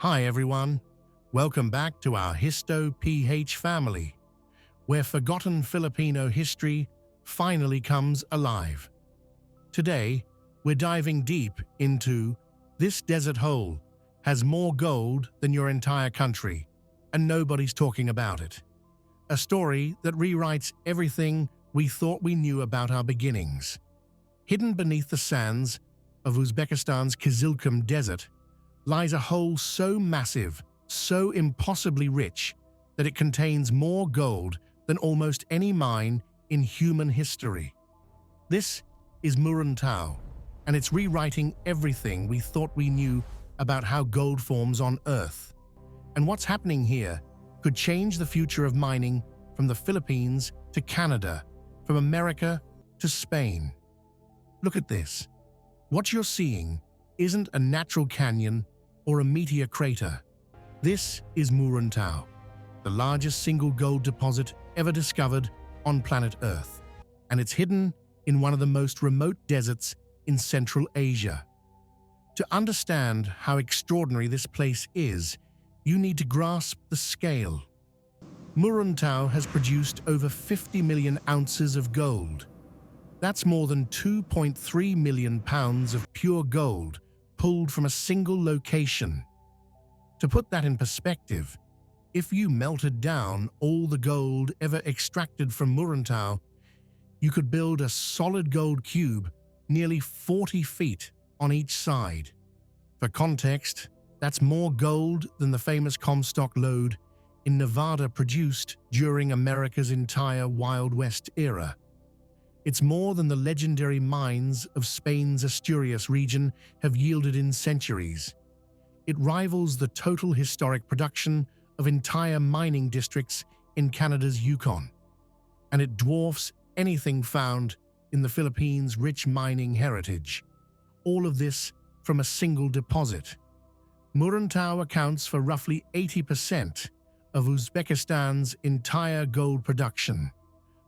Hi everyone, welcome back to our Histo PH family, where forgotten Filipino history finally comes alive. Today, we're diving deep into this desert hole has more gold than your entire country, and nobody's talking about it. A story that rewrites everything we thought we knew about our beginnings. Hidden beneath the sands of Uzbekistan's Kizilkum Desert lies a hole so massive, so impossibly rich, that it contains more gold than almost any mine in human history. This is Muruntau, and it's rewriting everything we thought we knew about how gold forms on Earth. And what's happening here could change the future of mining from the Philippines to Canada, from America to Spain. Look at this. What you're seeing isn't a natural canyon or a meteor crater. This is Muruntau, the largest single gold deposit ever discovered on planet Earth, and it's hidden in one of the most remote deserts in Central Asia. To understand how extraordinary this place is, you need to grasp the scale. Muruntau has produced over 50 million ounces of gold. That's more than 2.3 million pounds of pure gold pulled from a single location. To put that in perspective, if you melted down all the gold ever extracted from Muruntau, you could build a solid gold cube nearly 40 feet on each side. For context, that's more gold than the famous Comstock lode in Nevada produced during America's entire Wild West era. It's more than the legendary mines of Spain's Asturias region have yielded in centuries. It rivals the total historic production of entire mining districts in Canada's Yukon, and it dwarfs anything found in the Philippines' rich mining heritage. All of this from a single deposit. Muruntau accounts for roughly 80% of Uzbekistan's entire gold production,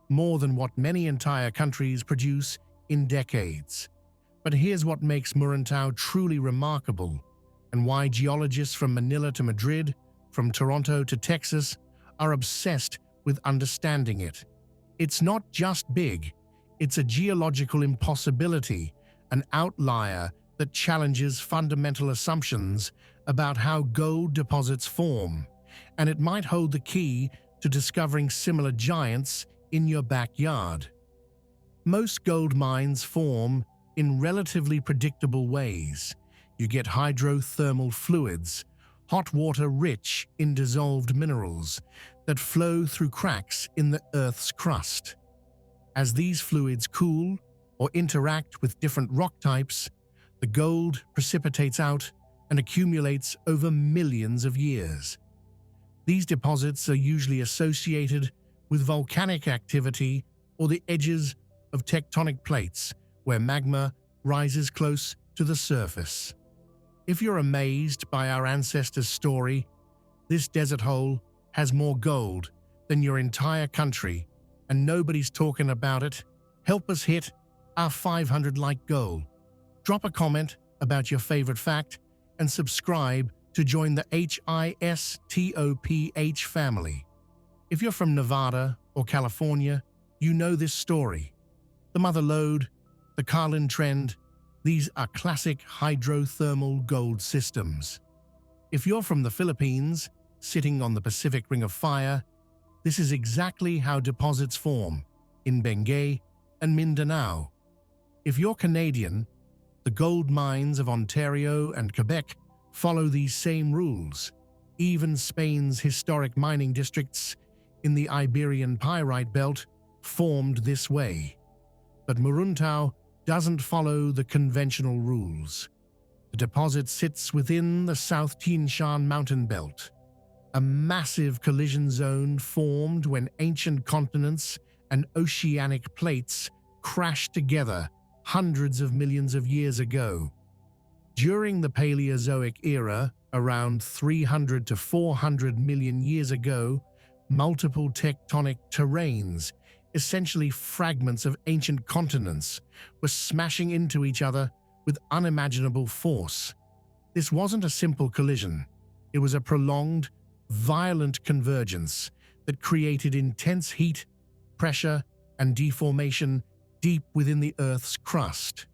more than what many entire countries produce in decades. But here's what makes Muruntau truly remarkable, and why geologists from Manila to Madrid, from Toronto to Texas, are obsessed with understanding it. It's not just big, it's a geological impossibility, an outlier that challenges fundamental assumptions about how gold deposits form, and it might hold the key to discovering similar giants in your backyard. Most gold mines form in relatively predictable ways. You get hydrothermal fluids, hot water rich in dissolved minerals that flow through cracks in the Earth's crust. As these fluids cool or interact with different rock types, the gold precipitates out and accumulates over millions of years. These deposits are usually associated with volcanic activity or the edges of tectonic plates where magma rises close to the surface. If you're amazed by our ancestors' story, this desert hole has more gold than your entire country and nobody's talking about it, help us hit our 500-like goal. Drop a comment about your favorite fact and subscribe to join the HISTOPH family. If you're from Nevada or California, you know this story. The Mother Lode, the Carlin Trend, these are classic hydrothermal gold systems. If you're from the Philippines, sitting on the Pacific Ring of Fire, this is exactly how deposits form in Benguet and Mindanao. If you're Canadian, the gold mines of Ontario and Quebec follow these same rules. Even Spain's historic mining districts in the Iberian Pyrite Belt formed this way. But Muruntau doesn't follow the conventional rules. The deposit sits within the South Tian Shan mountain belt, a massive collision zone formed when ancient continents and oceanic plates crashed together hundreds of millions of years ago. During the Paleozoic era, around 300 to 400 million years ago, multiple tectonic terrains, essentially fragments of ancient continents, were smashing into each other with unimaginable force. This wasn't a simple collision. It was a prolonged, violent convergence that created intense heat, pressure, and deformation deep within the Earth's crust.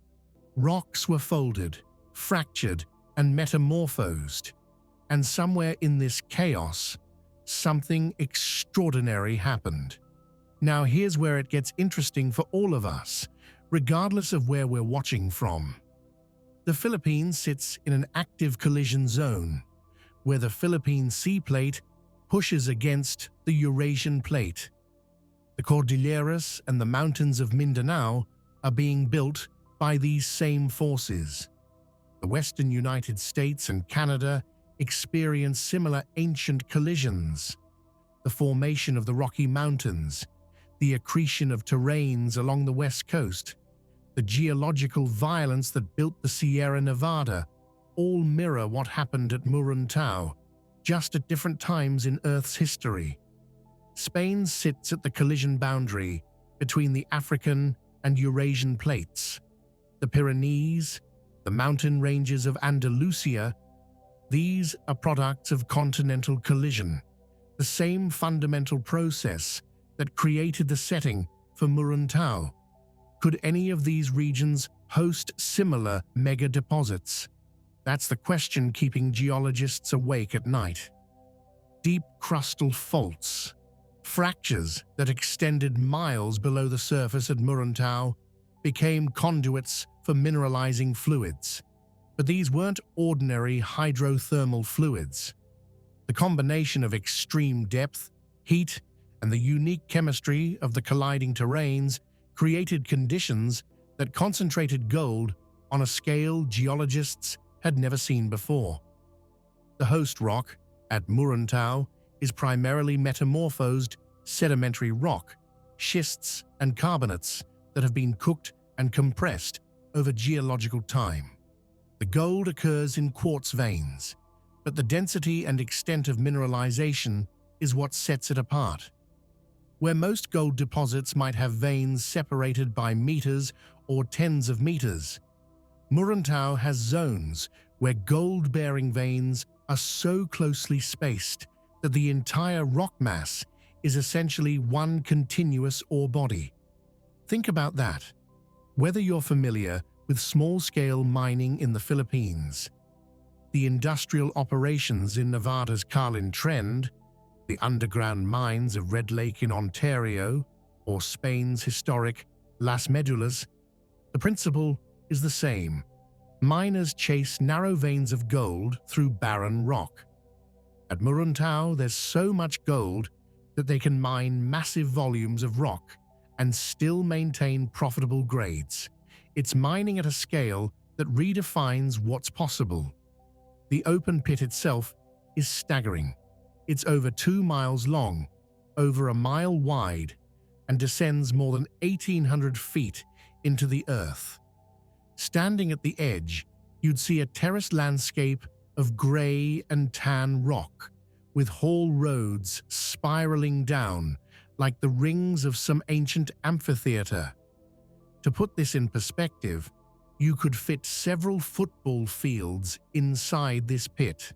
Rocks were folded, fractured, and metamorphosed, and somewhere in this chaos, something extraordinary happened. Now here's where it gets interesting for all of us, regardless of where we're watching from. The Philippines sits in an active collision zone, where the Philippine Sea Plate pushes against the Eurasian Plate. The Cordilleras and the mountains of Mindanao are being built by these same forces. The Western United States and Canada experience similar ancient collisions. The formation of the Rocky Mountains, the accretion of terrains along the West Coast, the geological violence that built the Sierra Nevada, all mirror what happened at Muruntau, just at different times in Earth's history. Spain sits at the collision boundary between the African and Eurasian plates. The Pyrenees, the mountain ranges of Andalusia, these are products of continental collision, the same fundamental process that created the setting for Muruntau. Could any of these regions host similar mega deposits? That's the question keeping geologists awake at night. Deep crustal faults, fractures that extended miles below the surface at Muruntau, became conduits for mineralizing fluids. But these weren't ordinary hydrothermal fluids. The combination of extreme depth, heat, and the unique chemistry of the colliding terrains created conditions that concentrated gold on a scale geologists had never seen before. The host rock at Muruntau is primarily metamorphosed sedimentary rock, schists and carbonates that have been cooked and compressed over geological time. The gold occurs in quartz veins, but the density and extent of mineralization is what sets it apart. Where most gold deposits might have veins separated by meters or tens of meters, Muruntau has zones where gold-bearing veins are so closely spaced that the entire rock mass is essentially one continuous ore body. Think about that. Whether you're familiar with small-scale mining in the Philippines, the industrial operations in Nevada's Carlin Trend, the underground mines of Red Lake in Ontario, or Spain's historic Las Medulas, the principle is the same. Miners chase narrow veins of gold through barren rock. At Muruntau, there's so much gold that they can mine massive volumes of rock and still maintain profitable grades. It's mining at a scale that redefines what's possible. The open pit itself is staggering. It's over 2 miles long, over a mile wide, and descends more than 1,800 feet into the earth. Standing at the edge, you'd see a terraced landscape of gray and tan rock, with haul roads spiraling down like the rings of some ancient amphitheater. To put this in perspective, you could fit several football fields inside this pit.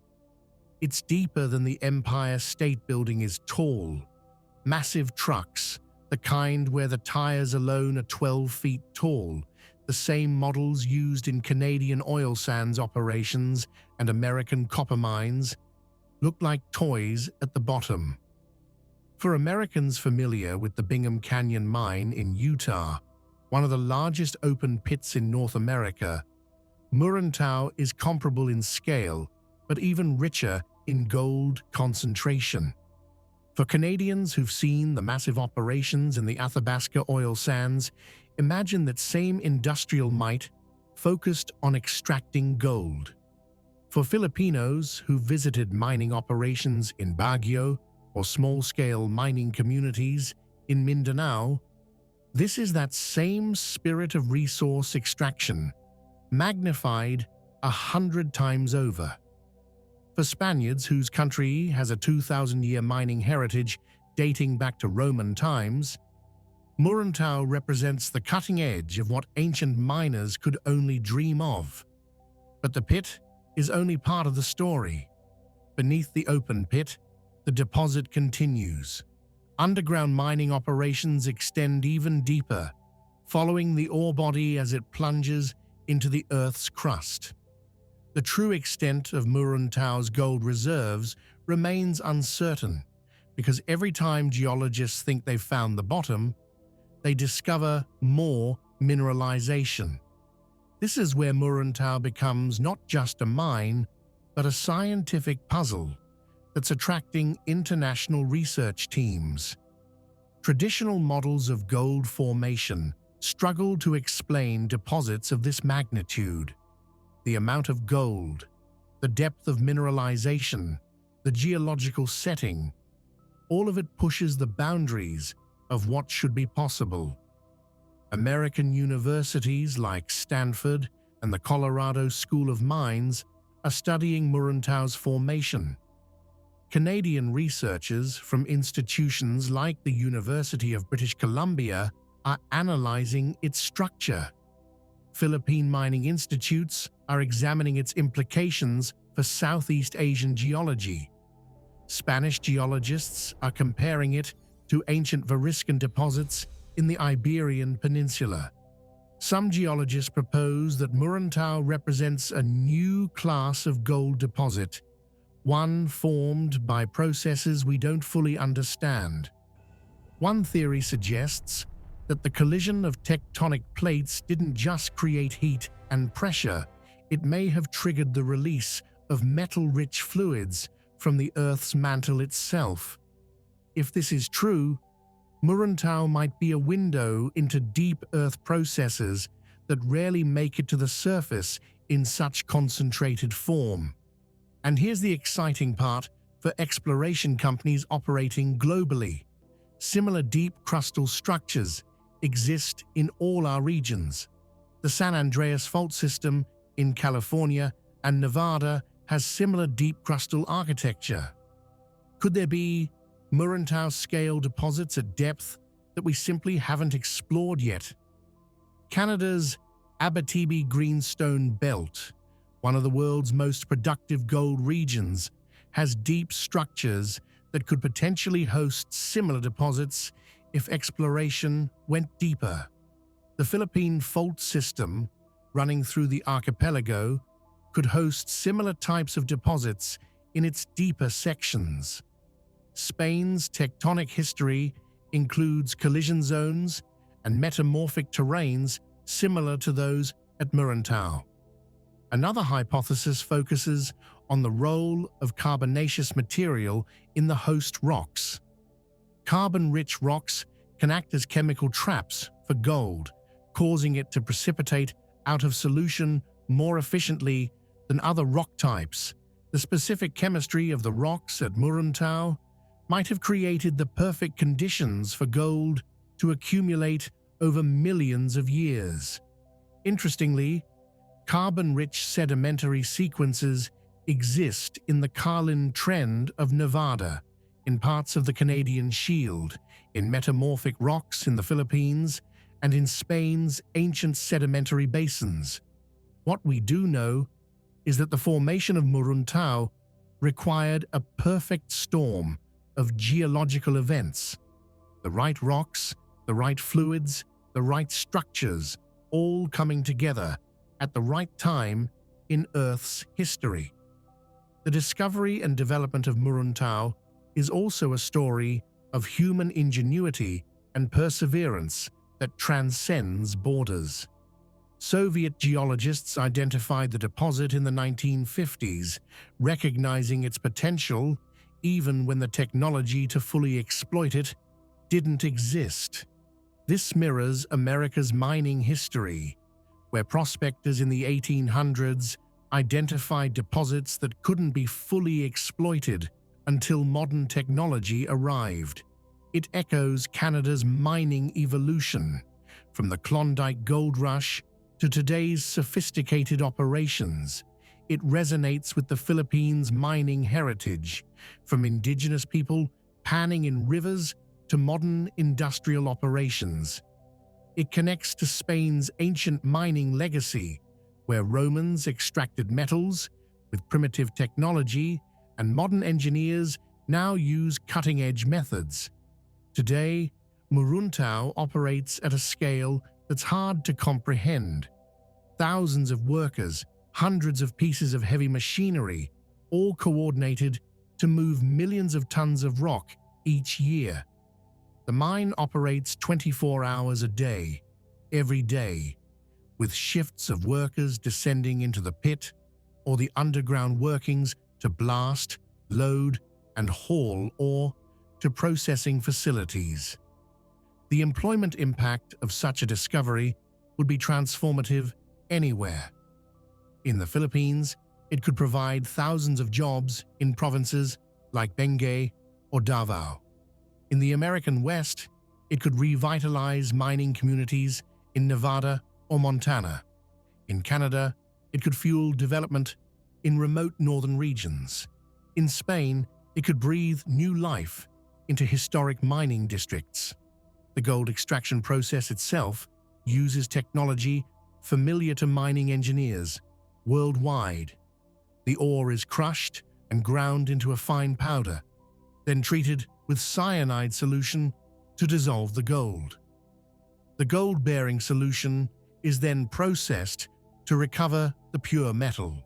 It's deeper than the Empire State Building is tall. Massive trucks, the kind where the tires alone are 12 feet tall, the same models used in Canadian oil sands operations and American copper mines, look like toys at the bottom. For Americans familiar with the Bingham Canyon Mine in Utah, one of the largest open pits in North America, Muruntau is comparable in scale, but even richer in gold concentration. For Canadians who've seen the massive operations in the Athabasca oil sands, imagine that same industrial might focused on extracting gold. For Filipinos who visited mining operations in Baguio or small-scale mining communities in Mindanao, this is that same spirit of resource extraction, magnified 100 times over. For Spaniards whose country has a 2,000-year mining heritage dating back to Roman times, Muruntau represents the cutting edge of what ancient miners could only dream of. But the pit is only part of the story. Beneath the open pit, the deposit continues. Underground mining operations extend even deeper, following the ore body as it plunges into the Earth's crust. The true extent of Muruntau's gold reserves remains uncertain because every time geologists think they've found the bottom, they discover more mineralization. This is where Muruntau becomes not just a mine, but a scientific puzzle that's attracting international research teams. Traditional models of gold formation struggle to explain deposits of this magnitude. The amount of gold, the depth of mineralization, the geological setting, all of it pushes the boundaries of what should be possible. American universities like Stanford and the Colorado School of Mines are studying Muruntau's formation. Canadian researchers from institutions like the University of British Columbia are analyzing its structure. Philippine mining institutes are examining its implications for Southeast Asian geology. Spanish geologists are comparing it to ancient Variscan deposits in the Iberian Peninsula. Some geologists propose that Muruntau represents a new class of gold deposit, one formed by processes we don't fully understand. One theory suggests that the collision of tectonic plates didn't just create heat and pressure, it may have triggered the release of metal-rich fluids from the Earth's mantle itself. If this is true, Muruntau might be a window into deep Earth processes that rarely make it to the surface in such concentrated form. And here's the exciting part for exploration companies operating globally. Similar deep crustal structures exist in all our regions. The San Andreas Fault System in California and Nevada has similar deep crustal architecture. Could there be Muruntau-scale deposits at depth that we simply haven't explored yet? Canada's Abitibi Greenstone Belt, one of the world's most productive gold regions, has deep structures that could potentially host similar deposits if exploration went deeper. The Philippine Fault System, running through the archipelago, could host similar types of deposits in its deeper sections. Spain's tectonic history includes collision zones and metamorphic terrains similar to those at Muruntau. Another hypothesis focuses on the role of carbonaceous material in the host rocks. Carbon-rich rocks can act as chemical traps for gold, causing it to precipitate out of solution more efficiently than other rock types. The specific chemistry of the rocks at Muruntau might have created the perfect conditions for gold to accumulate over millions of years. Interestingly, carbon-rich sedimentary sequences exist in the Carlin Trend of Nevada, in parts of the Canadian Shield, in metamorphic rocks in the Philippines, and in Spain's ancient sedimentary basins. What we do know is that the formation of Muruntau required a perfect storm of geological events. The right rocks, the right fluids, the right structures, all coming together at the right time in Earth's history. The discovery and development of Muruntau is also a story of human ingenuity and perseverance that transcends borders. Soviet geologists identified the deposit in the 1950s, recognizing its potential even when the technology to fully exploit it didn't exist. This mirrors America's mining history, where prospectors in the 1800s identified deposits that couldn't be fully exploited until modern technology arrived. It echoes Canada's mining evolution, from the Klondike Gold Rush to today's sophisticated operations. It resonates with the Philippines' mining heritage, from indigenous people panning in rivers to modern industrial operations. It connects to Spain's ancient mining legacy, where Romans extracted metals with primitive technology and modern engineers now use cutting-edge methods. Today, Muruntau operates at a scale that's hard to comprehend. Thousands of workers, hundreds of pieces of heavy machinery, all coordinated to move millions of tons of rock each year. The mine operates 24 hours a day, every day, with shifts of workers descending into the pit or the underground workings to blast, load, and haul ore to processing facilities. The employment impact of such a discovery would be transformative anywhere. In the Philippines, it could provide thousands of jobs in provinces like Benguet or Davao. In the American West, it could revitalize mining communities in Nevada or Montana. In Canada, it could fuel development in remote northern regions. In Spain, it could breathe new life into historic mining districts. The gold extraction process itself uses technology familiar to mining engineers worldwide. The ore is crushed and ground into a fine powder, then treated with cyanide solution to dissolve the gold. The gold-bearing solution is then processed to recover the pure metal.